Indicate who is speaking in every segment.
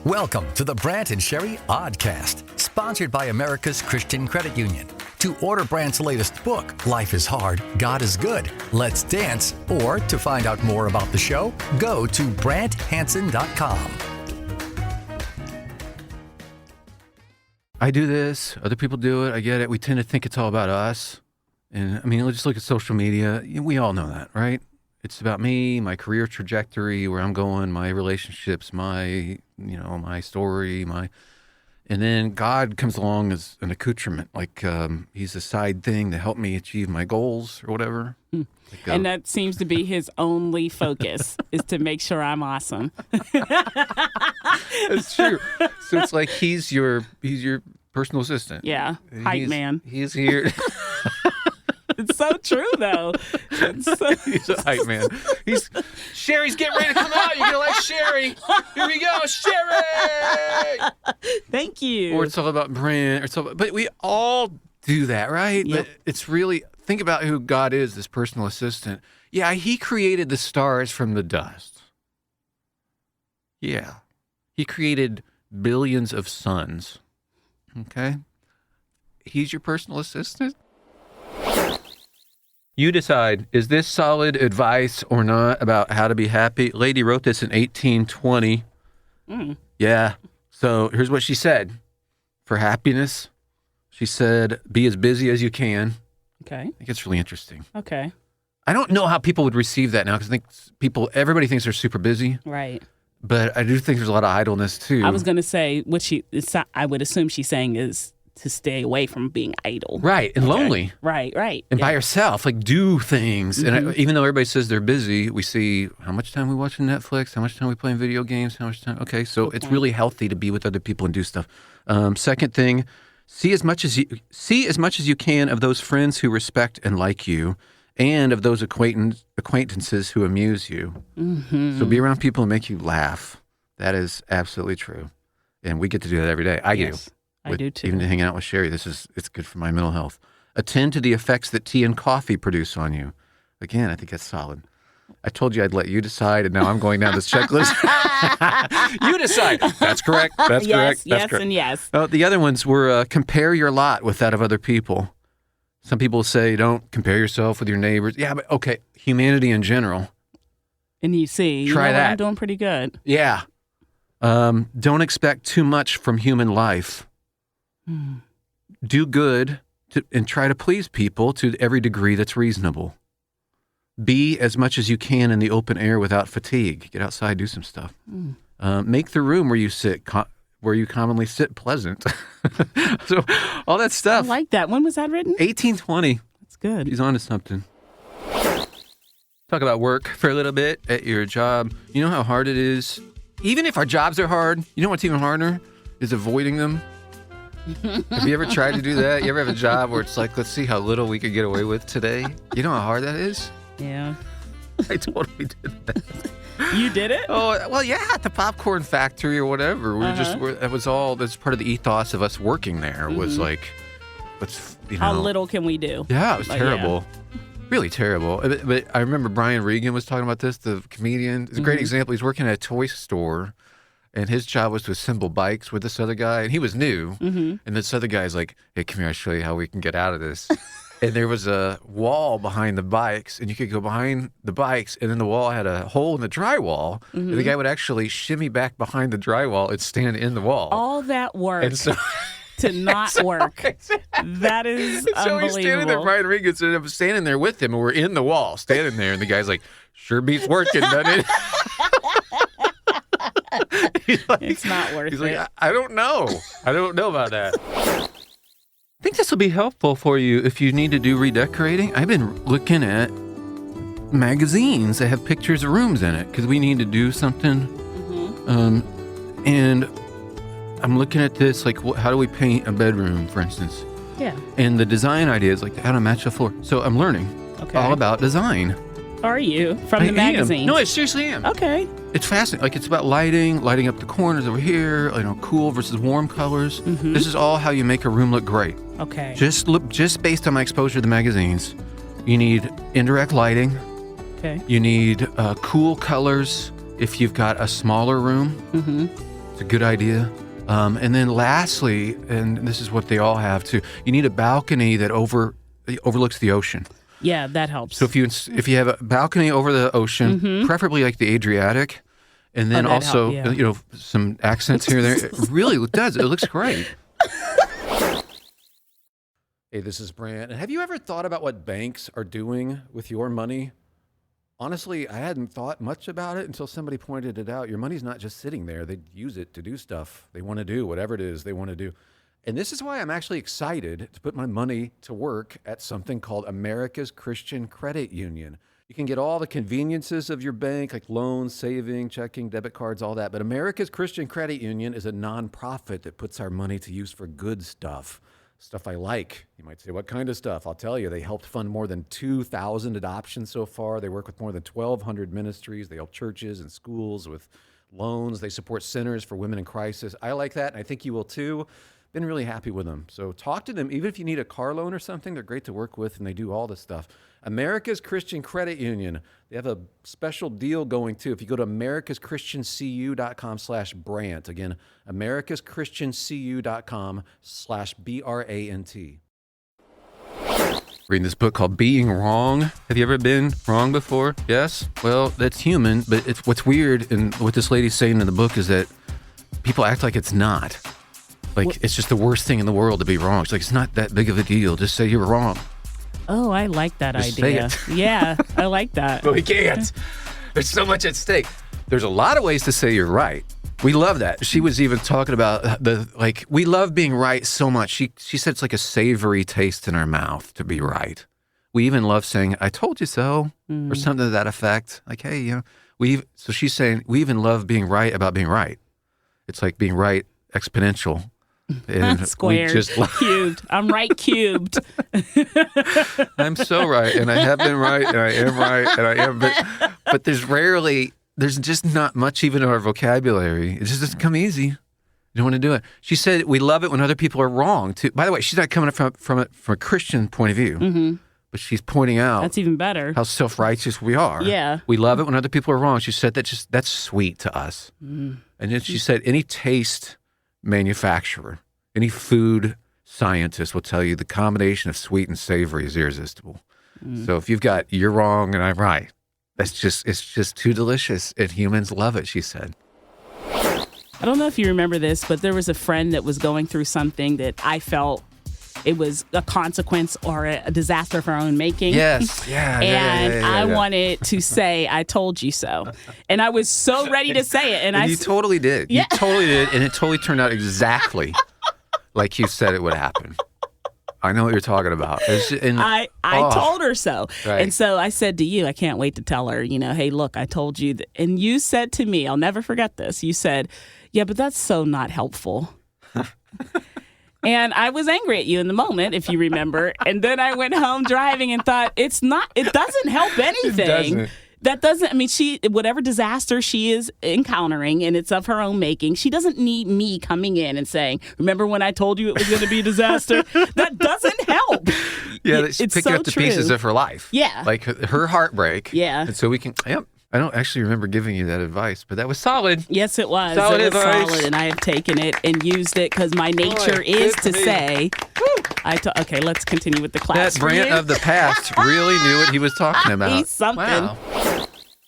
Speaker 1: Welcome to the Brant and Sherry Oddcast, sponsored by America's Christian Credit Union. To order Brant's latest book, Life is Hard, God is Good, Let's Dance, or to find out more about the show, go to BrantHansen.com.
Speaker 2: I do this, other people do it, I get it. We tend to think it's all about us. And I mean, let's just look at social media. We all know that, right? It's about me, my career trajectory, where I'm going, my relationships, my story, and then God comes along as an accoutrement, like he's a side thing to help me achieve my goals or whatever.
Speaker 3: And that seems to be his only focus, is to make sure I'm awesome.
Speaker 2: That's true. So it's like he's your personal assistant.
Speaker 3: Yeah, hype man.
Speaker 2: He's here.
Speaker 3: It's so true, though.
Speaker 2: He's a hype man. Sherry's getting ready to come out. You're going to like Sherry. Here we go, Sherry.
Speaker 3: Thank you.
Speaker 2: Or it's all about Brant. But we all do that, right?
Speaker 3: Yep.
Speaker 2: But it's really, think about who God is, this personal assistant. Yeah, he created the stars from the dust. Yeah. He created billions of suns. Okay? He's your personal assistant? You decide, is this solid advice or not about how to be happy? Lady wrote this in 1820. Yeah. So here's what she said. For happiness, she said, be as busy as you can.
Speaker 3: Okay.
Speaker 2: I think it's really interesting.
Speaker 3: Okay.
Speaker 2: I don't know how people would receive that now, because I think everybody thinks they're super busy.
Speaker 3: Right.
Speaker 2: But I do think there's a lot of idleness too.
Speaker 3: I was going to say, I would assume she's saying is to stay away from being idle.
Speaker 2: Right, and lonely.
Speaker 3: Right.
Speaker 2: And by yourself, like do things.
Speaker 3: Mm-hmm.
Speaker 2: And even though everybody says they're busy, we see how much time we watching Netflix, how much time we playing video games, how much time. Okay, so it's really healthy to be with other people and do stuff. Second thing, see as much as you can of those friends who respect and like you, and of those acquaintances who amuse you. Mm-hmm. So be around people who make you laugh. That is absolutely true, and we get to do that every day. I do.
Speaker 3: I do too.
Speaker 2: Even hanging out with Sherry, it's good for my mental health. Attend to the effects that tea and coffee produce on you. Again, I think that's solid. I told you I'd let you decide, and now I'm going down this checklist. You decide. That's correct. That's correct.
Speaker 3: Yes, and yes.
Speaker 2: Oh, the other ones were compare your lot with that of other people. Some people say don't compare yourself with your neighbors. Yeah, but okay, humanity in general.
Speaker 3: And you see,
Speaker 2: Try that.
Speaker 3: I'm doing pretty good.
Speaker 2: Yeah. Don't expect too much from human life. Do good and try to please people to every degree that's reasonable. Be as much as you can in the open air without fatigue. Get outside, do some stuff. Make the room where you sit, where you commonly sit, pleasant. So all that stuff.
Speaker 3: I like that. When was that written?
Speaker 2: 1820.
Speaker 3: That's good.
Speaker 2: He's on to something. Talk about work for a little bit at your job. You know how hard it is? Even if our jobs are hard, you know what's even harder? Is avoiding them. Have you ever tried to do that? You ever have a job where it's like, let's see how little we could get away with today? You know how hard that is?
Speaker 3: Yeah.
Speaker 2: I totally did that.
Speaker 3: You did it?
Speaker 2: Oh, well, yeah, at the popcorn factory or whatever. That's part of the ethos of us working there was like,
Speaker 3: how little can we do?
Speaker 2: Yeah, it was terrible. Yeah. Really terrible. But I remember Brian Regan was talking about this, the comedian. It's a great example. He's working at a toy store, and his job was to assemble bikes with this other guy, and he was new. And this other guy's like, hey, come here, I'll show you how we can get out of this. And there was a wall behind the bikes, and you could go behind the bikes, and then the wall had a hole in the drywall, and the guy would actually shimmy back behind the drywall and stand in the wall.
Speaker 3: All that work
Speaker 2: and so,
Speaker 3: to not work. That is
Speaker 2: so
Speaker 3: unbelievable.
Speaker 2: He's standing there, Brian Regan, and I'm standing there with him, and we're in the wall, standing there, and the guy's like, sure beats working, doesn't it?
Speaker 3: It's not worth it.
Speaker 2: He's like, I don't know. I don't know about that. I think this will be helpful for you if you need to do redecorating. I've been looking at magazines that have pictures of rooms in it because we need to do something. And I'm looking at this, like, how do we paint a bedroom, for instance?
Speaker 3: Yeah.
Speaker 2: And the design idea is like how to match the floor. So I'm learning all about design.
Speaker 3: Are you? From the magazines?
Speaker 2: No, I seriously am.
Speaker 3: Okay.
Speaker 2: It's fascinating. Like, it's about lighting up the corners over here, cool versus warm colors. This is all how you make a room look great.
Speaker 3: Okay.
Speaker 2: Just based on my exposure to the magazines, you need indirect lighting.
Speaker 3: Okay.
Speaker 2: You need cool colors if you've got a smaller room. It's a good idea. And then lastly, and this is what they all have too, you need a balcony that overlooks the ocean.
Speaker 3: Yeah, that helps.
Speaker 2: So if you have a balcony over the ocean, preferably like the Adriatic, and then also some accents here and there, it really does. It looks great. Hey, this is Brant. Have you ever thought about what banks are doing with your money? Honestly, I hadn't thought much about it until somebody pointed it out. Your money's not just sitting there. They use it to do stuff they want to do, whatever it is they want to do. And this is why I'm actually excited to put my money to work at something called America's Christian Credit Union. You can get all the conveniences of your bank, like loans, saving, checking, debit cards, all that. But America's Christian Credit Union is a nonprofit that puts our money to use for good stuff. Stuff I like. You might say, what kind of stuff? I'll tell you, they helped fund more than 2,000 adoptions so far. They work with more than 1,200 ministries. They help churches and schools with loans. They support centers for women in crisis. I like that, and I think you will too. Been really happy with them. So talk to them. Even if you need a car loan or something, they're great to work with, and they do all this stuff. America's Christian Credit Union. They have a special deal going too. If you go to americaschristiancu.com/Brant. Again, americaschristiancu.com/BRANT. Reading this book called Being Wrong. Have you ever been wrong before? Yes? Well, that's human, but what's weird and what this lady's saying in the book is that people act like it's not. Like, it's just the worst thing in the world to be wrong. It's like, it's not that big of a deal. Just say you're wrong.
Speaker 3: Oh, I like that
Speaker 2: Just
Speaker 3: idea.
Speaker 2: say it.
Speaker 3: Yeah, I like that.
Speaker 2: But we can't. There's so much at stake. There's a lot of ways to say you're right. We love that. She was even talking about we love being right so much. She said it's like a savory taste in our mouth to be right. We even love saying, I told you so, or something to that effect. Like, hey, so she's saying we even love being right about being right. It's like being right exponential. And
Speaker 3: squared, cubed. I'm right cubed.
Speaker 2: I'm so right, and I have been right, and I am right, and I am. But there's just not much even in our vocabulary. It just doesn't come easy. You don't want to do it. She said we love it when other people are wrong too. By the way, she's not coming from a Christian point of view, but she's pointing out
Speaker 3: that's even better
Speaker 2: how self-righteous we are.
Speaker 3: Yeah,
Speaker 2: we love it when other people are wrong. She said that's sweet to us. And then she said any taste manufacturer, any food scientist will tell you the combination of sweet and savory is irresistible. So if you've got you're wrong and I'm right, it's just too delicious, and humans love it, she said.
Speaker 3: I don't know if you remember this, but there was a friend that was going through something that I felt it was a consequence or a disaster of our own making.
Speaker 2: Yes, yeah.
Speaker 3: And I wanted to say, I told you so. And I was so ready to say it. And
Speaker 2: you totally did. Yeah. You totally did. And it totally turned out exactly like you said it would happen. I know what you're talking about.
Speaker 3: I told her so.
Speaker 2: Right.
Speaker 3: And so I said to you, I can't wait to tell her, hey, look, I told you. And you said to me, I'll never forget this. You said, yeah, but that's so not helpful. And I was angry at you in the moment, if you remember. And then I went home driving and thought, it doesn't help anything. That doesn't, whatever disaster she is encountering, and it's of her own making, she doesn't need me coming in and saying, remember when I told you it was going to be a disaster? That doesn't help.
Speaker 2: Yeah, it's picking
Speaker 3: so
Speaker 2: up the
Speaker 3: true.
Speaker 2: Pieces of her life.
Speaker 3: Yeah.
Speaker 2: Like her heartbreak.
Speaker 3: Yeah.
Speaker 2: And so we can, I don't actually remember giving you that advice, but that was solid.
Speaker 3: Yes, it was.
Speaker 2: Solid advice.
Speaker 3: Solid, and I have taken it and used it because my nature is to say, okay, let's continue with the class.
Speaker 2: That Brant of the past really knew what he was talking about.
Speaker 3: He's something.
Speaker 2: Wow.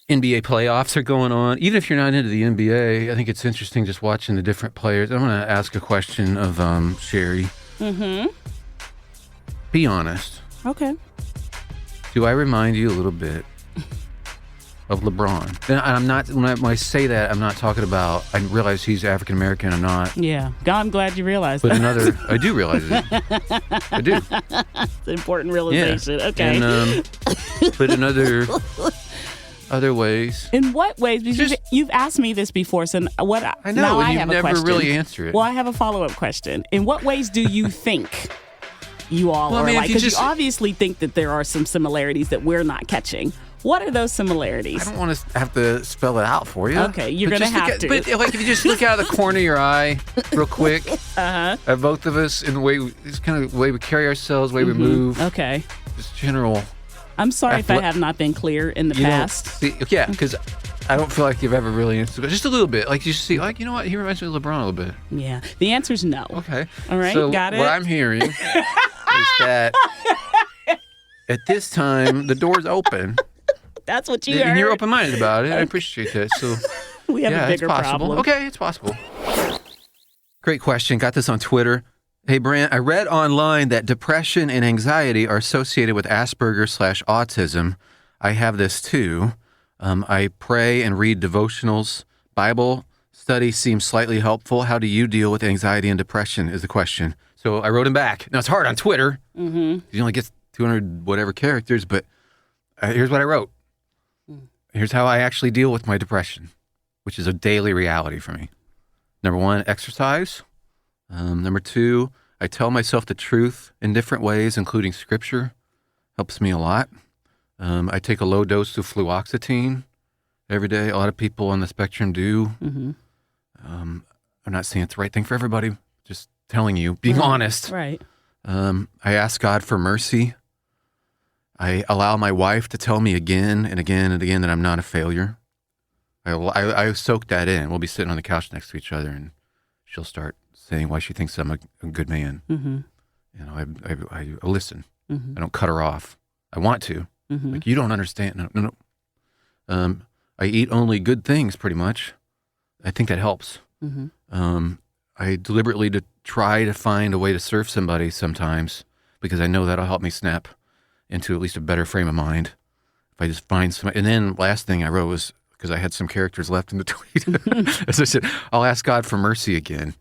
Speaker 2: NBA playoffs are going on. Even if you're not into the NBA, I think it's interesting just watching the different players. I'm going to ask a question of Sherry. Mm-hmm. Be honest.
Speaker 3: Okay.
Speaker 2: Do I remind you a little bit of LeBron? And I'm not, when I say that, I'm not talking about, I realize he's African American or not.
Speaker 3: Yeah. I'm glad you realized
Speaker 2: but
Speaker 3: that.
Speaker 2: I do realize it. I do.
Speaker 3: It's an important realization.
Speaker 2: Yeah.
Speaker 3: Okay.
Speaker 2: And, but in other ways.
Speaker 3: In what ways? Because you've asked me this before, so what?
Speaker 2: I know,
Speaker 3: now
Speaker 2: and
Speaker 3: I
Speaker 2: you've
Speaker 3: have
Speaker 2: never
Speaker 3: a question.
Speaker 2: really answered it.
Speaker 3: Well, I have a follow-up question. In what ways do you think you all are like? Because you obviously think that there are some similarities that we're not catching. What are those similarities?
Speaker 2: I don't want to have to spell it out for you.
Speaker 3: Okay, you're going to have to.
Speaker 2: But like, if you just look out of the corner of your eye real quick at both of us, in the way it's kind of the way we carry ourselves, the way we move.
Speaker 3: Okay.
Speaker 2: Just general.
Speaker 3: I'm sorry if I have not been clear in the past.
Speaker 2: Yeah, because I don't feel like you've ever really answered, but just a little bit. Like you see, like, you know what? He reminds me of LeBron a little bit.
Speaker 3: Yeah. The answer's no.
Speaker 2: Okay.
Speaker 3: All right.
Speaker 2: So
Speaker 3: Got it.
Speaker 2: what I'm hearing is that at this time the door's open.
Speaker 3: That's what you heard.
Speaker 2: And you're open-minded about it. I appreciate that. So
Speaker 3: We have a bigger
Speaker 2: it's possible.
Speaker 3: problem.
Speaker 2: Okay, it's possible. Great question. Got this on Twitter. Hey, Brant, I read online that depression and anxiety are associated with Asperger/autism. I have this too. I pray and read devotionals. Bible study seems slightly helpful. How do you deal with anxiety and depression is the question. So I wrote him back. Now, it's hard on Twitter. Mm-hmm. You only get 200 whatever characters, but here's what I wrote. Here's how I actually deal with my depression, which is a daily reality for me. Number 1, exercise. Number 2, I tell myself the truth in different ways, including scripture. Helps me a lot. I take a low dose of fluoxetine every day. A lot of people on the spectrum do. Mm-hmm. I'm not saying it's the right thing for everybody. Just telling you, being honest.
Speaker 3: Right.
Speaker 2: I ask God for mercy. I allow my wife to tell me again and again and again that I'm not a failure. I soak that in. We'll be sitting on the couch next to each other, and she'll start saying why she thinks I'm a good man. Mm-hmm. You know, I listen. Mm-hmm. I don't cut her off. I want to. Mm-hmm. Like, you don't understand. No. I eat only good things, pretty much. I think that helps. Mm-hmm. I deliberately try to find a way to serve somebody sometimes because I know that'll help me snap into at least a better frame of mind. If I just find some, and then last thing I wrote was, because I had some characters left in the tweet, as I said, I'll ask God for mercy again.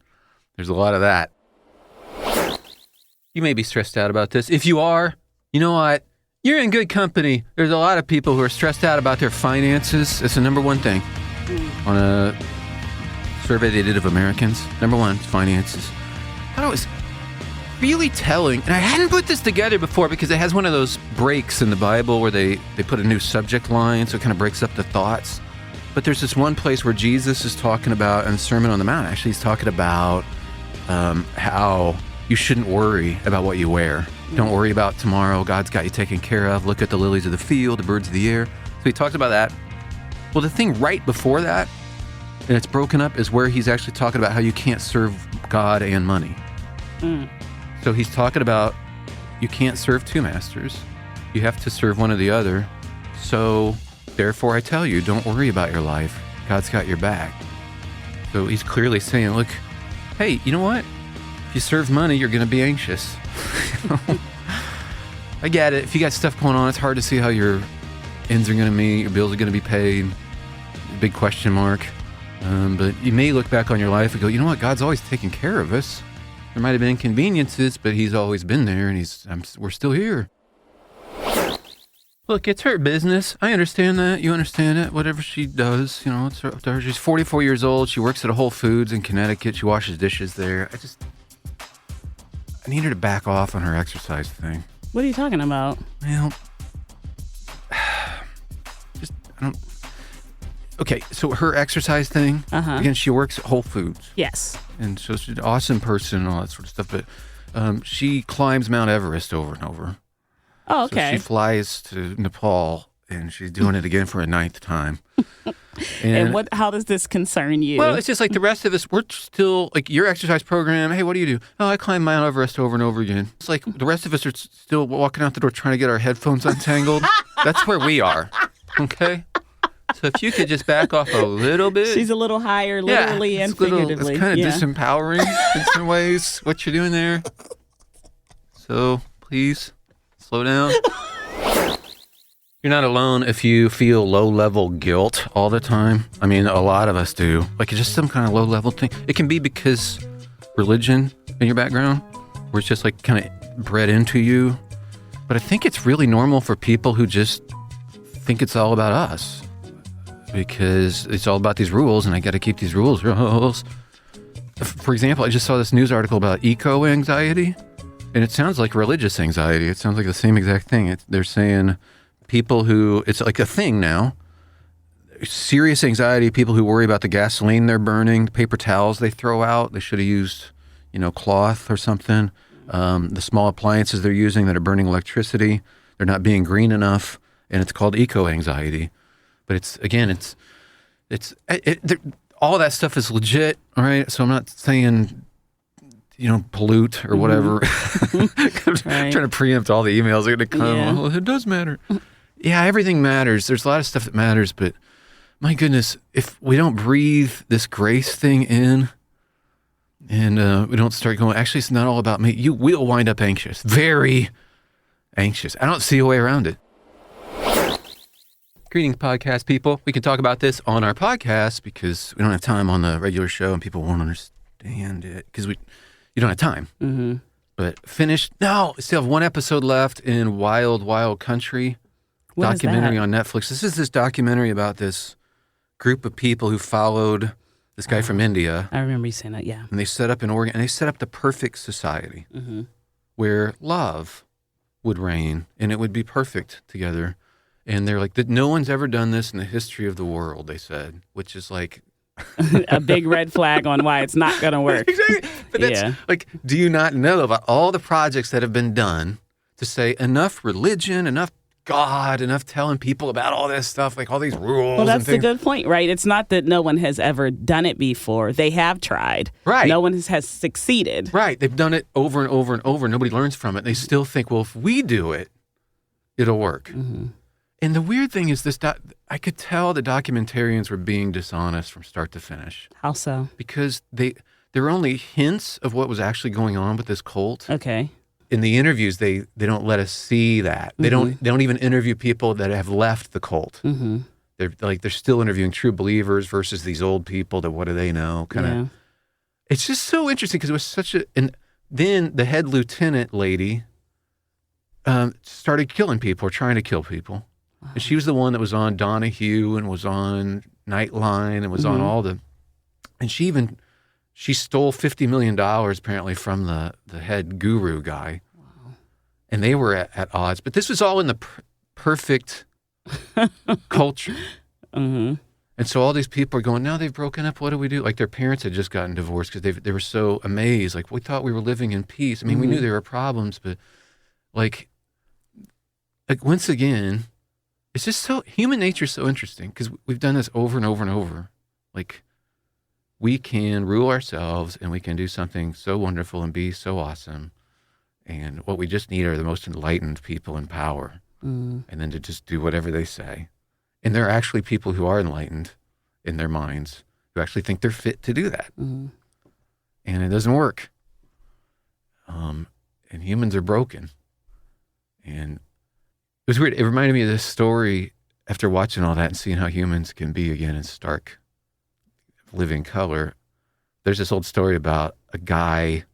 Speaker 2: There's a lot of that. You may be stressed out about this. If you are, you know what? You're in good company. There's a lot of people who are stressed out about their finances. It's the number one thing on a survey they did of Americans. Number one, finances. I thought it was really telling, and I hadn't put this together before because it has one of those breaks in the Bible where they put a new subject line, so it kind of breaks up the thoughts. But there's this one place where Jesus is talking about, in the Sermon on the Mount, actually, he's talking about how you shouldn't worry about what you wear. Don't worry about tomorrow. God's got you taken care of. Look at the lilies of the field, the birds of the air. So he talks about that. Well, the thing right before that, and it's broken up, is where he's actually talking about how you can't serve God and money. So he's talking about you can't serve two masters. You have to serve one or the other. So therefore I tell you, don't worry about your life. God's got your back. So he's clearly saying, look, hey, you know what? If you serve money, you're going to be anxious. I get it. If you got stuff going on, it's hard to see how your ends are going to meet, your bills are going to be paid. Big question mark. But you may look back on your life and go, you know what? God's always taken care of us. There might have been inconveniences, but he's always been there, and we're still here. Look, it's her business. I understand that. You understand it. Whatever she does, you know, it's her. She's 44 years old. She works at a Whole Foods in Connecticut. She washes dishes there. I need her to back off on her exercise thing.
Speaker 3: What are you talking about?
Speaker 2: Well, okay, so her exercise thing, again, she works at Whole Foods.
Speaker 3: Yes.
Speaker 2: And so she's an awesome person and all that sort of stuff, but she climbs Mount Everest over and over.
Speaker 3: Oh, okay.
Speaker 2: So she flies to Nepal, and she's doing it again for a 9th time.
Speaker 3: And how does this concern you?
Speaker 2: Well, it's just like the rest of us, we're still, like your exercise program, hey, what do you do? Oh, I climb Mount Everest over and over again. It's like the rest of us are still walking out the door trying to get our headphones untangled. That's where we are, okay? So if you could just back off a little bit.
Speaker 3: She's a little higher, literally and figuratively.
Speaker 2: It's kind of disempowering in some ways, what you're doing there. So please, slow down. You're not alone if you feel low-level guilt all the time. I mean, a lot of us do. Like, it's just some kind of low-level thing. It can be because religion in your background, where it's just like kind of bred into you. But I think it's really normal for people who just think it's all about us. Because it's all about these rules, and I got to keep these rules. For example, I just saw this news article about eco-anxiety, and it sounds like religious anxiety. It sounds like the same exact thing. They're saying people who, it's like a thing now, serious anxiety, people who worry about the gasoline they're burning, the paper towels they throw out. They should have used, cloth or something. The small appliances they're using that are burning electricity, they're not being green enough, and it's called eco-anxiety. But it's all that stuff is legit, all right? So I'm not saying, pollute or whatever. I'm trying to preempt all the emails that are going to come.
Speaker 3: Yeah.
Speaker 2: Well, it does matter. Yeah, everything matters. There's a lot of stuff that matters, but my goodness, if we don't breathe this grace thing in and we don't start going, actually, it's not all about me, you will wind up anxious, very anxious. I don't see a way around it. Greetings, podcast people. We can talk about this on our podcast because we don't have time on the regular show and people won't understand it because you don't have time.
Speaker 3: Mm-hmm.
Speaker 2: But finished. No, we still have one episode left in Wild, Wild Country.
Speaker 3: What
Speaker 2: documentary
Speaker 3: is that?
Speaker 2: on Netflix. This is this documentary about this group of people who followed this guy from India.
Speaker 3: I remember you saying that, yeah.
Speaker 2: And they set up in Oregon, and they set up the perfect society where love would reign and it would be perfect together. And they're like, no one's ever done this in the history of the world, they said, which is like
Speaker 3: a big red flag on why it's not going to work.
Speaker 2: Exactly. But that's like, do you not know about all the projects that have been done to say enough religion, enough God, enough telling people about all this stuff, like all these rules?
Speaker 3: Well, that's
Speaker 2: and
Speaker 3: a good point, right? It's not that no one has ever done it before. They have tried.
Speaker 2: Right.
Speaker 3: No one has succeeded.
Speaker 2: Right. They've done it over and over and over. Nobody learns from it. They still think, well, if we do it, it'll work. Mm-hmm. And the weird thing is I could tell the documentarians were being dishonest from start to finish.
Speaker 3: How so?
Speaker 2: Because there were only hints of what was actually going on with this cult.
Speaker 3: Okay.
Speaker 2: In the interviews, they don't let us see that. They don't even interview people that have left the cult. Mm-hmm. They're still interviewing true believers versus these old people that what do they know? It's just so interesting because it was and then the head lieutenant lady started killing people or trying to kill people. Wow. And she was the one that was on Donahue and was on Nightline and was on all and she stole $50 million apparently from the head guru guy. Wow. And they were at odds. But this was all in the perfect culture. Mm-hmm. And so all these people are going, now they've broken up. What do we do? Like their parents had just gotten divorced because they were so amazed. Like we thought we were living in peace. I mean, we knew there were problems, but like once again, it's just human nature is so interesting because we've done this over and over and over. Like, we can rule ourselves and we can do something so wonderful and be so awesome. And what we just need are the most enlightened people in power. And then to just do whatever they say. And there are actually people who are enlightened in their minds who actually think they're fit to do that. And it doesn't work. And humans are broken. And it was weird. It reminded me of this story after watching all that and seeing how humans can be again in stark living color. There's this old story about a guy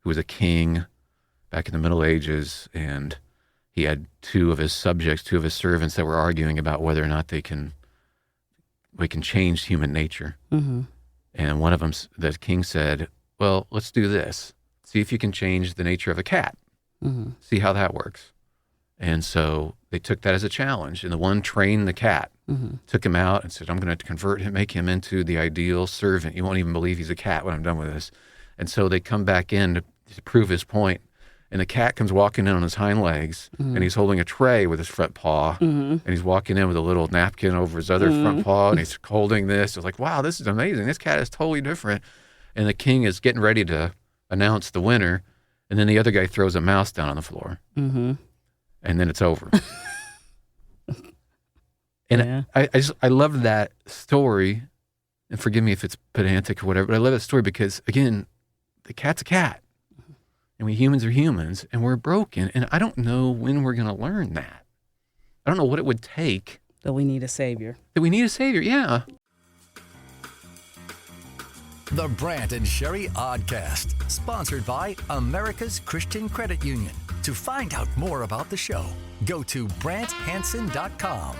Speaker 2: who was a king back in the Middle Ages, and he had two of his servants that were arguing about whether or not we can change human nature. Mm-hmm. And one of them, the king said, well, let's do this. See if you can change the nature of a cat. Mm-hmm. See how that works. And so they took that as a challenge. And the one trained the cat, took him out and said, I'm going to convert him, make him into the ideal servant. You won't even believe he's a cat when I'm done with this. And so they come back in to prove his point. And the cat comes walking in on his hind legs, and he's holding a tray with his front paw, and he's walking in with a little napkin over his other front paw, and he's holding this. It's like, wow, this is amazing. This cat is totally different. And the king is getting ready to announce the winner, and then the other guy throws a mouse down on the floor. Mm-hmm. And then it's over. And I love that story, and forgive me if it's pedantic or whatever, but I love that story because, again, the cat's a cat, and we humans are humans, and we're broken, and I don't know when we're going to learn that. I don't know what it would take.
Speaker 3: That we need a savior.
Speaker 2: Yeah.
Speaker 1: The Brant and Sherry Oddcast, sponsored by America's Christian Credit Union. To find out more about the show, go to BrantHansen.com.